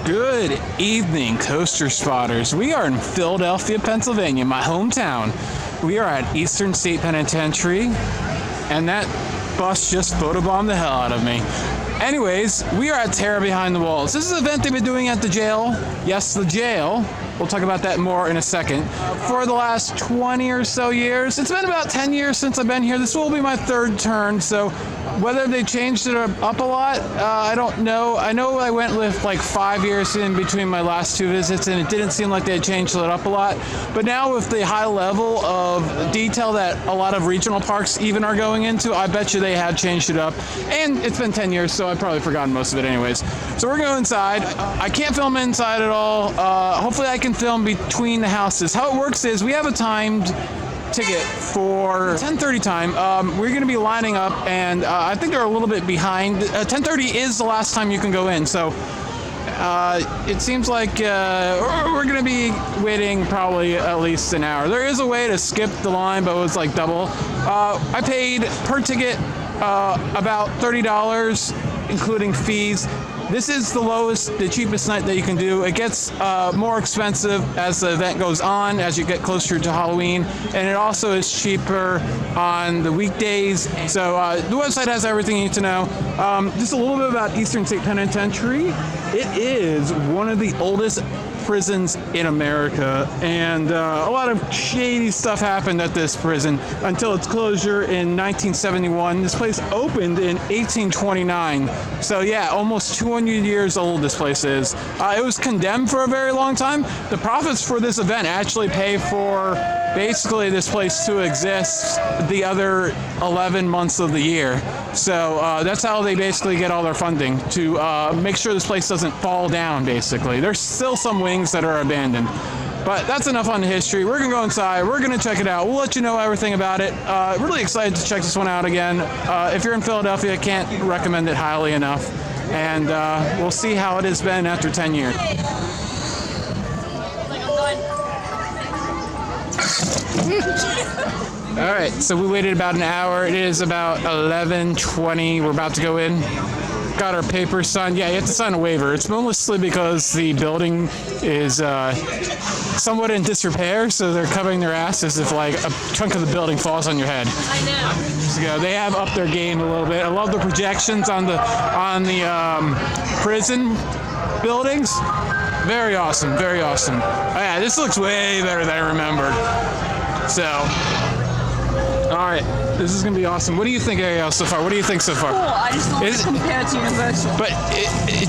Good evening, Coaster Spotters. We are in Philadelphia, Pennsylvania, my hometown. We are at Eastern State Penitentiary, and that bus just photobombed the hell out of me. Anyways, we are at Terror Behind the Walls. This is an event they've been doing at the jail. Yes, the jail. We'll talk about that more in a second. For the last 20 or so years, it's been about 10 years since I've been here. This will be my third turn, so whether they changed it up a lot, I don't know. I know I went with like 5 years in between my last two visits, and it didn't seem like they had changed it up a lot. But now with the high level of detail that a lot of regional parks even are going into, I bet you they have changed it up. And it's been 10 years, so I've probably forgotten most of it anyways. So we're going inside. I can't film inside at all. Hopefully I can film between the houses. How it works is we have a timed ticket for 10:30 time. We're going to be lining up, and I think they're a little bit behind. 10:30 is the last time you can go in, so it seems like we're going to be waiting probably at least an hour. There is a way to skip the line, but it was like double. I paid per ticket about $30, including fees. This is the cheapest night that you can do. It gets more expensive as the event goes on, as you get closer to Halloween, and it also is cheaper on the weekdays. So the website has everything you need to know. Just a little bit about Eastern State Penitentiary. It is one of the oldest prisons in America, and a lot of shady stuff happened at this prison until its closure in 1971. This place opened in 1829, so yeah, almost 200 years old this place is. It was condemned for a very long time. The profits for this event actually pay for basically this place to exist the other 11 months of the year. So that's how they basically get all their funding, to make sure this place doesn't fall down, basically. There's still some wings that are abandoned. But that's enough on the history. We're going to go inside. We're going to check it out. We'll let you know everything about it. Really excited to check this one out again. If you're in Philadelphia, I can't recommend it highly enough. And we'll see how it has been after 10 years. All right, so we waited about an hour. It is about 11:20. We're about to go in. Got our papers signed. Yeah, you have to sign a waiver. It's mostly because the building is somewhat in disrepair, so they're covering their asses if like a chunk of the building falls on your head. I know. So they have upped their game a little bit. I love the projections on the prison buildings. Very awesome, very awesome. Oh, yeah, this looks way better than I remembered. So, all right, this is gonna be awesome. What do you think, Ariel, so far? What do you think so far? Cool. I just love it compared to Universal. But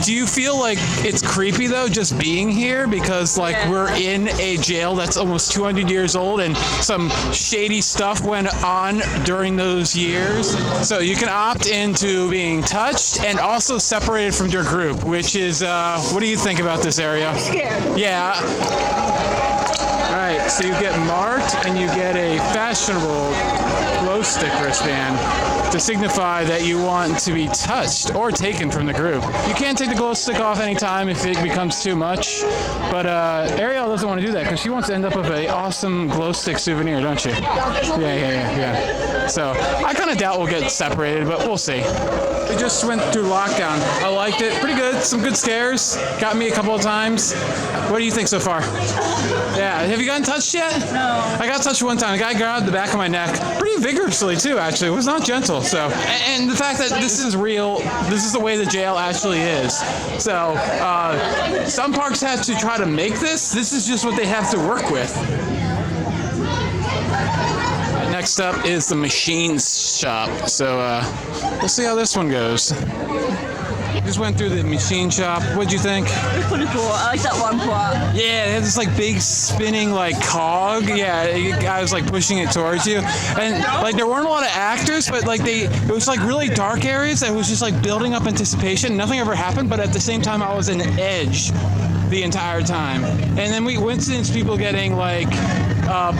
do you feel like it's creepy though, just being here, because like we're in a jail that's almost 200 years old, and some shady stuff went on during those years? So you can opt into being touched and also separated from your group, which is what do you think about this area? I'm scared. Yeah. Alright, so you get marked and you get a fashionable glow stick wristband to signify that you want to be touched or taken from the group. You can't take the glow stick off anytime if it becomes too much, but Ariel doesn't want to do that because she wants to end up with an awesome glow stick souvenir, don't you? Yeah. So I kind of doubt we'll get separated, but we'll see. We just went through lockdown. I liked it. Pretty good. Some good scares. Got me a couple of times. What do you think so far? Yeah. Have you gotten touched yet? No. I got touched one time. A guy grabbed the back of my neck pretty vigorously too, actually. It was not gentle. So, and the fact that this is real, this is the way the jail actually is. So, some parks have to try to make this. This is just what they have to work with. Next up is the machine shop. So, we'll see how this one goes. Just went through the machine shop. What'd you think? It's pretty cool. I like that one part. Yeah, they had this like big spinning like cog. Yeah, I was like pushing it towards you, and like there weren't a lot of actors, but like it was like really dark areas that was just like building up anticipation. Nothing ever happened, but at the same time I was an edge the entire time. And then we witnessed people getting like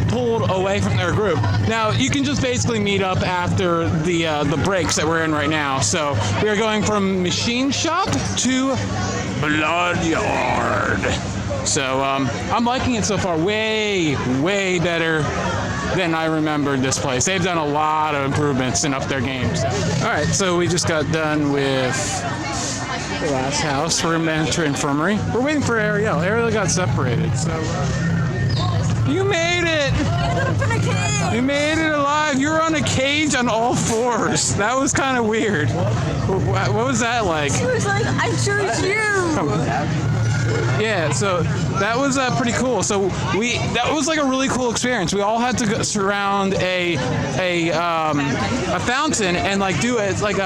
pulled away from their group. Now you can just basically meet up after the breaks that we're in right now. So we are going from machine shop to blood yard. So I'm liking it so far. Way better than I remembered this place. They've done a lot of improvements and upped their games. All right, so we just got done with The last house. We're going to enter infirmary. We're waiting for Ariel. Ariel got separated, so... You made it! You made it alive. You were on a cage on all fours. That was kind of weird. What was that like? He was like, I chose you! Yeah, so that was pretty cool. So that was like a really cool experience. We all had to go surround a fountain and like do it like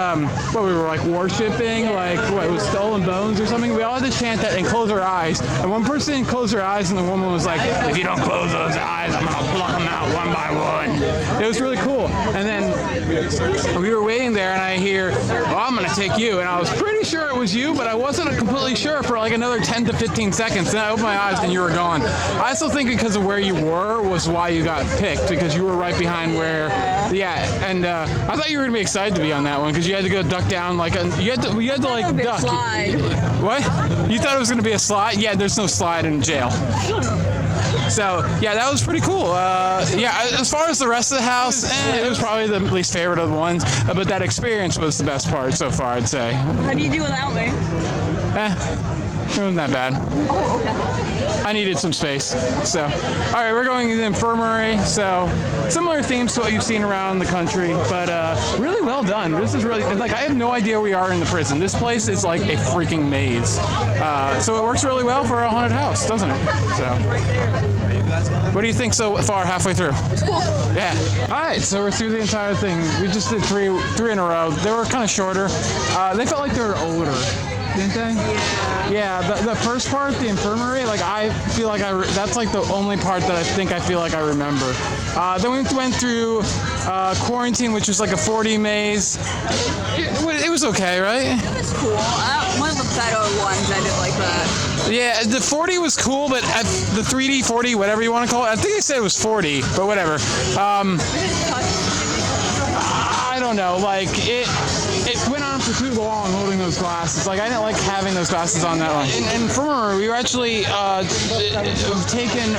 what we were like worshiping, like what it was Skull and Bones or something. We all had to chant that and close our eyes. And one person closed her eyes and the woman was like, if you don't close those eyes, I'm gonna pluck them out one by one. It was really cool. And then we were waiting there and I hear, oh, I'm gonna take you. And I was pretty sure it was you, but I wasn't completely sure for like another 10 to 15 seconds. Then I opened my eyes and you were gone. I still think because of where you were was why you got picked, because you were right behind where, and I thought you were gonna be excited to be on that one because you had to go duck down like you had to like duck. Slide. What? You thought it was gonna be a slide? Yeah, there's no slide in jail. So yeah, that was pretty cool. As far as the rest of the house, it was probably the least favorite of the ones, but that experience was the best part so far, I'd say. How do you do without me? It wasn't that bad. Oh, okay. I needed some space. So, all right, we're going to the infirmary. So, similar themes to what you've seen around the country, but really well done. This is really, like, I have no idea we are in the prison. This place is like a freaking maze. So it works really well for a haunted house, doesn't it? So, what do you think so far, halfway through? It's cool. Yeah. All right, so we're through the entire thing. We just did three in a row. They were kind of shorter. They felt like they were older. Didn't they? Yeah, the first part, the infirmary, like I feel like that's like the only part that I feel like I remember. Then we went through quarantine, which was like a 4D maze. It was okay, right? It was cool. One of the better ones I did like that. Yeah, the 4D was cool, but the 3D, 4D, whatever you want to call it, I think they said it was 4D, but whatever. I don't know, like it went on for too long holding those glasses. Like I didn't like having those glasses on that long. In infirmary, we were actually taken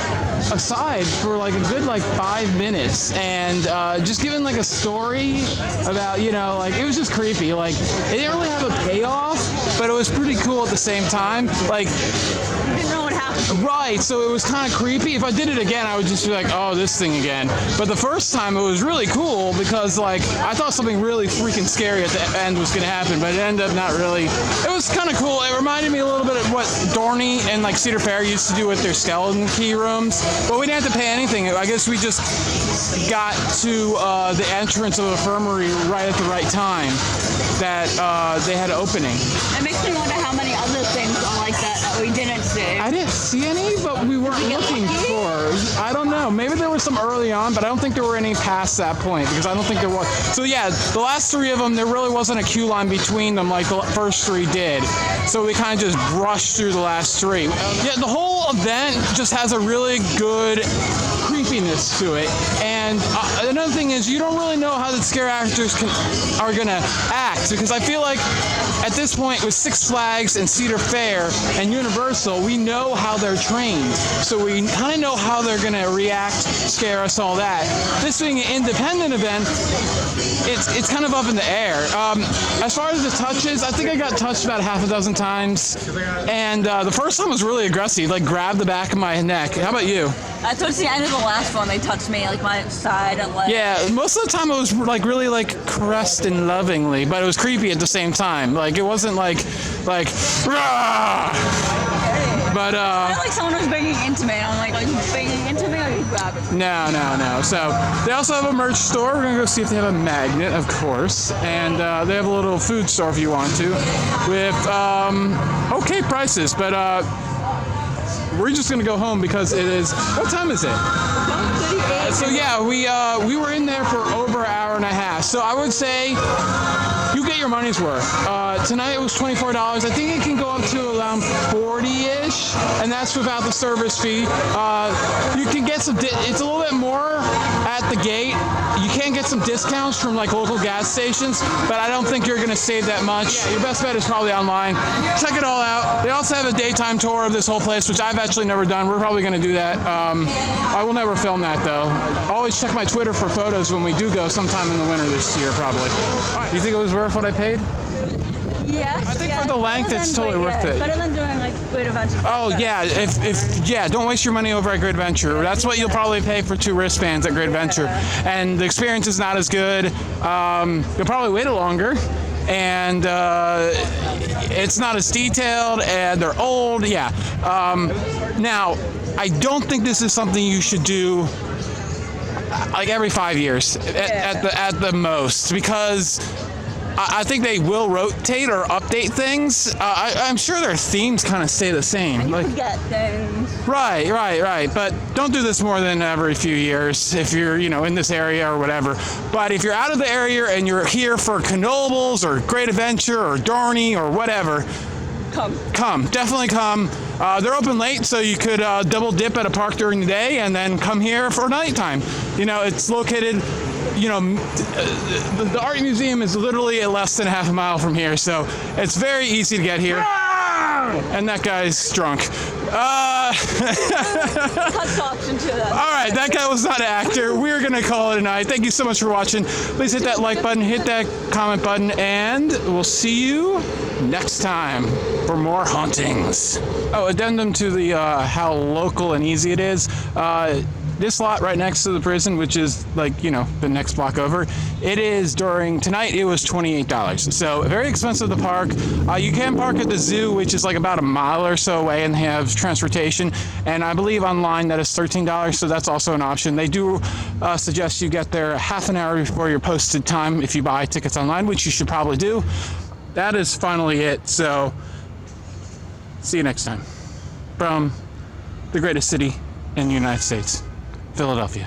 aside for like a good 5 minutes and just given like a story about, like it was just creepy. Like it didn't really have a payoff, but it was pretty cool at the same time. Like You didn't know what happened. right, so it was kind of creepy. If I did it again, I would just be like, oh, this thing again. But the first time it was really cool because like I thought something really freaking scary at the end was gonna happen, but it ended up not really. It was kind of cool. It reminded me a little bit of what Dorney and like Cedar Fair used to do with their skeleton key rooms, but we didn't have to pay anything. I guess we just got to the entrance of the infirmary right at the right time that they had an opening. It makes me wonder how many other things are like that we didn't see. I didn't see any, but we weren't looking for. I don't know. Maybe there was some early on, but I don't think there were any past that point because I don't think there was. So yeah, the last three of them, there really wasn't a queue line between them like the first three did. So we kind of just brushed through the last three. Yeah, the whole event just has a really good creepiness to it. And another thing is you don't really know how the scare actors are going to act because I feel like at this point with Six Flags and Cedar Fair and Universal, we know how they're trained. So we kind of know how they're going to react, scare us, all that. This being an independent event, it's kind of up in the air. As far as the touches, I think I got touched about half a dozen times. And the first time was really aggressive, like grabbed the back of my neck. How about you? Towards the end of the last one, they touched me, like my side and leg. Yeah, most of the time it was like really like caressed and lovingly, but it was creepy at the same time. Like it wasn't like rah! But I feel like someone was banging into me. I'm like banging into me, like grab it. No. So they also have a merch store. We're gonna go see if they have a magnet, of course, and they have a little food store if you want to, with okay prices. But we're just gonna go home because it is. What time is it? So yeah, we were in there for over an hour and a half. So I would say you get your money's worth. Tonight it was $24. I think it can go up to around 40-ish, and that's without the service fee. You can get some. It's a little bit more at the gate. You can get some discounts from like local gas stations, but I don't think you're gonna save that much. Yeah, your best bet is probably online. Check it all out. They also have a daytime tour of this whole place, which I've actually never done. We're probably gonna do that. I will never film that though. Always check my Twitter for photos when we do go sometime in the winter this year, probably. Do you think it was worth what I paid? Yeah. I think for the length, it's totally worth it. Better than doing like Great Adventure. Oh yeah, if don't waste your money over at Great Adventure. That's what you'll probably pay for 2 wristbands at Great Adventure, and the experience is not as good. You'll probably wait longer, and it's not as detailed, and they're old. Yeah. Now, I don't think this is something you should do like every 5 years at the most, because I think they will rotate or update things. I'm sure their themes kind of stay the same. You forget things. Right. But don't do this more than every few years if you're, in this area or whatever. But if you're out of the area and you're here for Knoebels or Great Adventure or Dorney or whatever, come. Definitely come. They're open late, so you could double dip at a park during the day and then come here for nighttime. It's located, the art museum is literally less than half a mile from here, so it's very easy to get here. And that guy's drunk. All right, that guy was not an actor. We're going to call it a night. Thank you so much for watching. Please hit that like button, hit that comment button, and we'll see you next time for more hauntings. Oh, addendum to the how local and easy it is. This lot right next to the prison, which is the next block over, tonight it was $28. So very expensive to park. You can park at the zoo, which is like about a mile or so away, and they have transportation. And I believe online that is $13, so that's also an option. They do suggest you get there half an hour before your posted time if you buy tickets online, which you should probably do. That is finally it. So see you next time from the greatest city in the United States, Philadelphia.